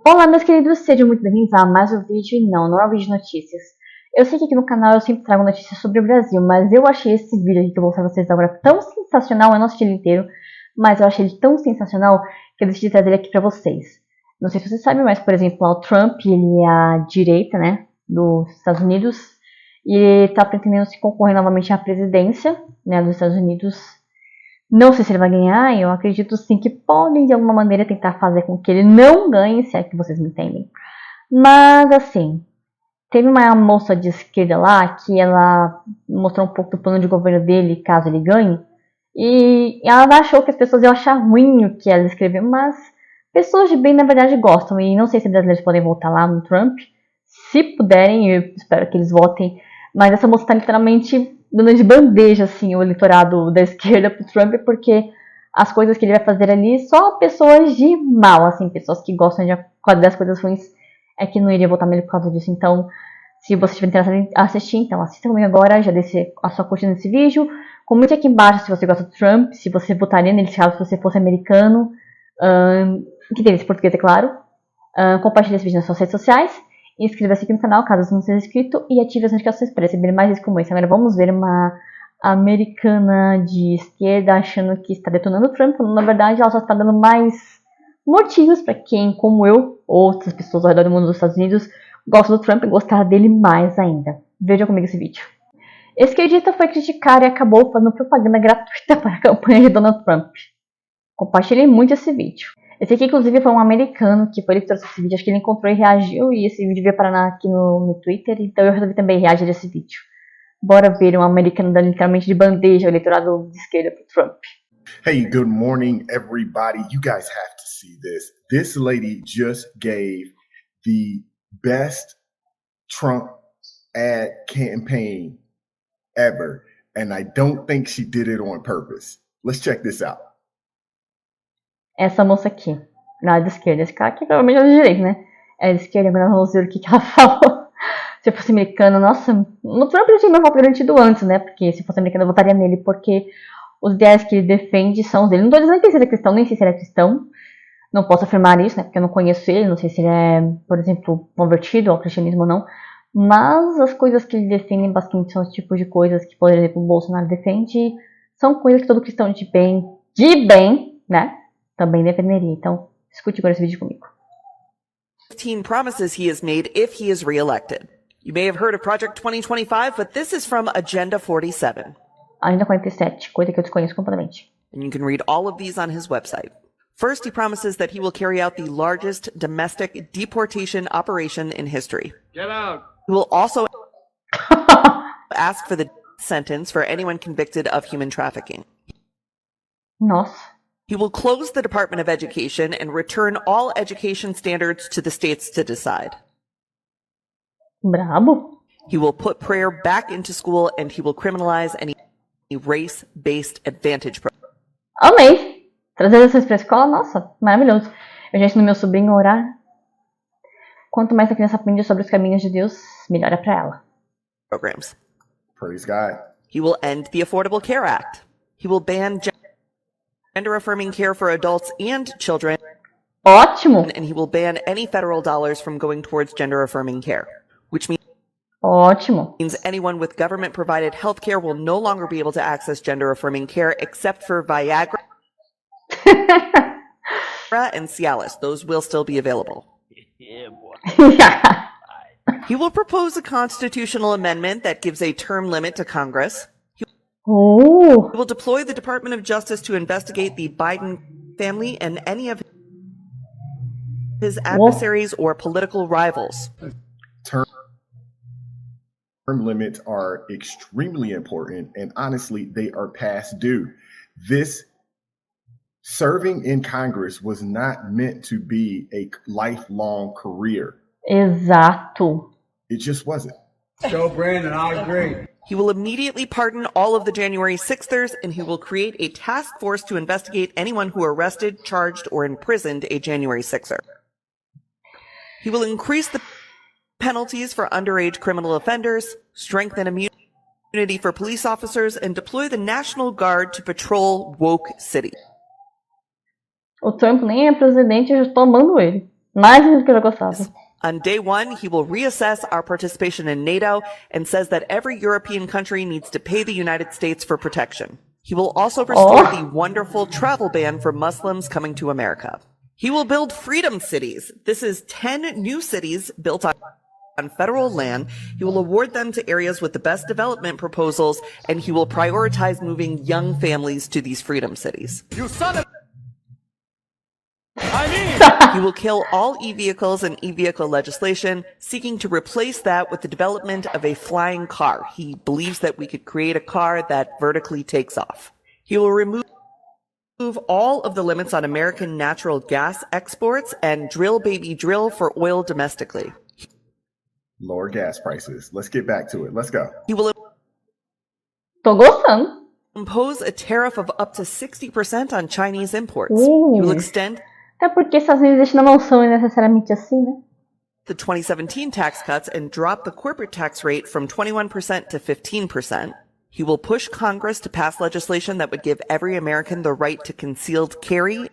Olá, meus queridos, sejam muito bem-vindos a mais um vídeo, e não é um vídeo de notícias. Eu sei que aqui no canal eu sempre trago notícias sobre o Brasil, mas eu achei esse vídeo aqui que eu vou mostrar pra vocês agora tão sensacional, eu não assisti ele inteiro, mas eu achei ele tão sensacional que eu decidi trazer ele aqui pra vocês. Não sei se vocês sabem, mas, por exemplo, o Trump, ele é a direita, né, dos Estados Unidos, e ele tá pretendendo se concorrer novamente à presidência, né, dos Estados Unidos. Não sei se ele vai ganhar, eu acredito sim que podem de alguma maneira tentar fazer com que ele não ganhe, se é que vocês me entendem. Mas assim, teve uma moça de esquerda lá que ela mostrou um pouco do plano de governo dele caso ele ganhe. E ela achou que as pessoas iam achar ruim o que ela escreveu, mas pessoas de bem na verdade gostam. E não sei se brasileiros podem votar lá no Trump. Se puderem, eu espero que eles votem. Mas essa moça está literalmente dando de bandeja assim, o eleitorado da esquerda pro Trump, porque as coisas que ele vai fazer ali, só pessoas de mal, assim, pessoas que gostam de das coisas ruins, é que não iria votar nele por causa disso. Então, se você estiver interessado em assistir, então assista comigo agora, já deixe a sua curtida nesse vídeo, comente aqui embaixo se você gosta do Trump, se você votaria nele, se você fosse americano, que tem esse português, é claro. Compartilhe esse vídeo nas suas redes sociais. Inscreva-se aqui no canal caso você não seja inscrito e ative as notificações para receber mais vídeos como esse. Agora vamos ver uma americana de esquerda achando que está detonando o Trump, quando na verdade ela só está dando mais motivos para quem, como eu, ou outras pessoas ao redor do mundo dos Estados Unidos, gostam do Trump e gostar dele mais ainda. Veja comigo esse vídeo. Esquerdista foi criticar e acabou fazendo propaganda gratuita para a campanha de Donald Trump. Compartilhe muito esse vídeo. Esse aqui, inclusive, foi um americano que foi ele que trouxe esse vídeo. Acho que ele encontrou e reagiu. E esse vídeo veio parar aqui no Twitter. Então eu resolvi também reagir a esse vídeo. Bora ver um americano dando literalmente de bandeja o eleitorado de esquerda pro Trump. Hey, good morning, everybody. You guys have to see this. This lady just gave the best Trump ad campaign ever. And I don't think she did it on purpose. Let's check this out. Essa moça aqui, na área da esquerda. Esse cara aqui provavelmente é de direita, né? É de esquerda, agora vamos ver o que ela falou. Se eu fosse americano, nossa, no Trump eu tinha meu voto garantido antes, né? Porque se fosse americano eu votaria nele, porque os ideais que ele defende são os dele. Não tô dizendo que ele seja cristão, nem sei se ele é cristão. Não posso afirmar isso, né? Porque eu não conheço ele, não sei se ele é, por exemplo, convertido ao cristianismo ou não. Mas as coisas que ele defende basicamente são os tipos de coisas que, por exemplo, o Bolsonaro defende. São coisas que todo cristão de bem, né? Também defenderia. Então, escute agora esse vídeo comigo. 15 promises he has made if he is reelected. You may have heard of Project 2025, but this is from Agenda 47. Agenda 47, coisa que eu desconheço completamente. And you can read all of these on his website. First, he promises that he will carry out the largest domestic deportation operation in history. Get out! He will also ask for the death sentence for anyone convicted of human trafficking. Nossa. He will close the Department of Education and return all education standards to the states to decide. Brabo. He will put prayer back into school and he will criminalize any race-based advantage program. Amei. Trazer vocês pra escola, nossa, maravilhoso. Eu já ensino meu sobrinho a orar. Quanto mais a criança aprende sobre os caminhos de Deus, melhor é pra ela. Programs. Praise God. He will end the Affordable Care Act. He will ban gender-affirming care for adults and children. Ótimo. And he will ban any federal dollars from going towards gender-affirming care, which Ótimo. means anyone with government-provided health care will no longer be able to access gender-affirming care except for Viagra and Cialis. Those will still be available. He will propose a constitutional amendment that gives a term limit to Congress. Oh. He will deploy the Department of Justice to investigate the Biden family and any of his adversaries or political rivals. Term limits are extremely important, and honestly, they are past due. This serving in Congress was not meant to be a lifelong career. Exato. It just wasn't. Joe Brandon, I agree. He will immediately pardon all of the January 6thers, and he will create a task force to investigate anyone who arrested, charged, or imprisoned a January 6er. He will increase the penalties for underage criminal offenders, strengthen immunity for police officers, and deploy the National Guard to patrol woke cities. O Trump nem é presidente, eu já estou amando ele. Mais do que eu já gostava. On day one, he will reassess our participation in NATO and says that every European country needs to pay the United States for protection. He will also restore the wonderful travel ban for Muslims coming to America. He will build freedom cities. This is 10 new cities built on federal land. He will award them to areas with the best development proposals, and he will prioritize moving young families to these freedom cities. You son of... He will kill all e-vehicles and e-vehicle legislation, seeking to replace that with the development of a flying car. He believes that we could create a car that vertically takes off. He will remove all of the limits on American natural gas exports and drill baby drill for oil domestically. Lower gas prices. Let's get back to it. Let's go. He will Tô gostando. impose a tariff of up to 60% on Chinese imports. Ooh. He will extend Até porque Estados Unidos não são necessariamente assim, né? the 2017 tax cuts and drop the corporate tax rate from 21% to 15%. He will push Congress to pass legislation that would give every American the right to concealed carry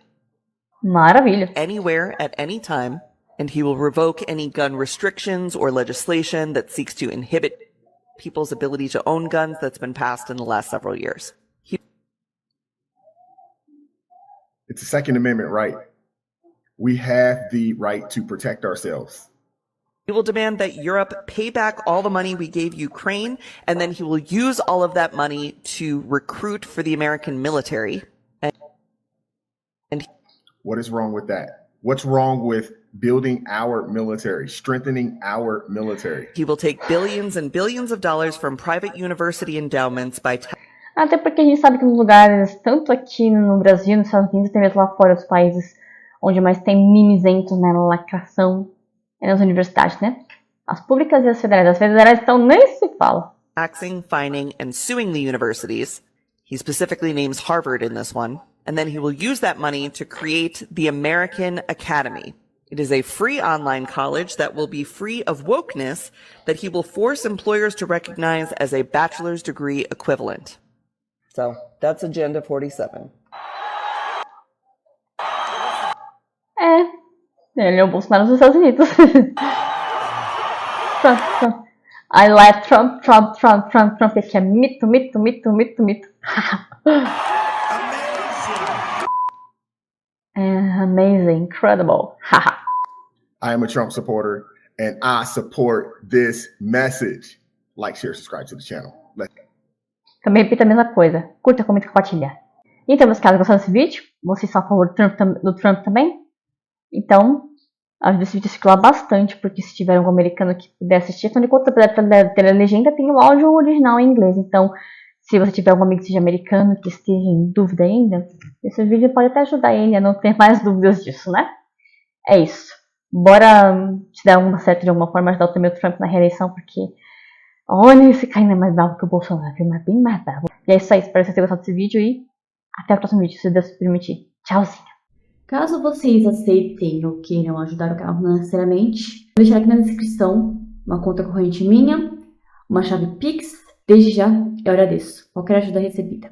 Maravilha. anywhere at any time. And he will revoke any gun restrictions or legislation that seeks to inhibit people's ability to own guns that's been passed in the last several years. It's a Second Amendment right. We have the right to protect ourselves. He will demand that Europe pay back all the money we gave Ukraine, and then he will use all of that money to recruit for the American military. And What is wrong with that? What's wrong with building our military, strengthening our military? he will take billions and billions of dollars from private university endowments by Até porque a gente sabe que nos lugares, tanto aqui no Brasil, nos Estados Unidos, até mesmo lá fora dos países onde mais tem mimizentos, né, lacração, é nas universidades, né? As públicas e as federais. As federais, então, nem se fala. taxing, fining, and suing the universities. He specifically names Harvard in this one. And then he will use that money to create the American Academy. It is a free online college that will be free of wokeness that he will force employers to recognize as a bachelor's degree equivalent. So that's Agenda 47. Ele é o Bolsonaro dos Estados Unidos. I like Trump. Esse é mito. Amazing, incredible. I am a Trump supporter and I support this message. Like, share, subscribe to the channel. Let's go. Também repita a mesma coisa. Curta, comenta e compartilha. Então, meus caros, gostaram desse vídeo? Vocês são a favor do Trump também? Então, ajuda esse vídeo a circular bastante, porque se tiver algum americano que puder assistir, então de conta para ter a legenda, tem o áudio original em inglês. Então, se você tiver algum amigo que seja americano, que esteja em dúvida ainda, esse vídeo pode até ajudar ele a não ter mais dúvidas disso, né? É isso. Bora te dar alguma certa de alguma forma, ajudar também o Trump na reeleição, porque olha, esse cara ainda é mais bravo que o Bolsonaro, mas bem mais bravo. E é isso aí, espero que vocês tenham gostado desse vídeo e até o próximo vídeo, se Deus permitir. Tchauzinho! Caso vocês aceitem ou queiram ajudar o canal financeiramente, vou deixar aqui na descrição uma conta corrente minha, uma chave Pix. Desde já, eu agradeço qualquer ajuda recebida.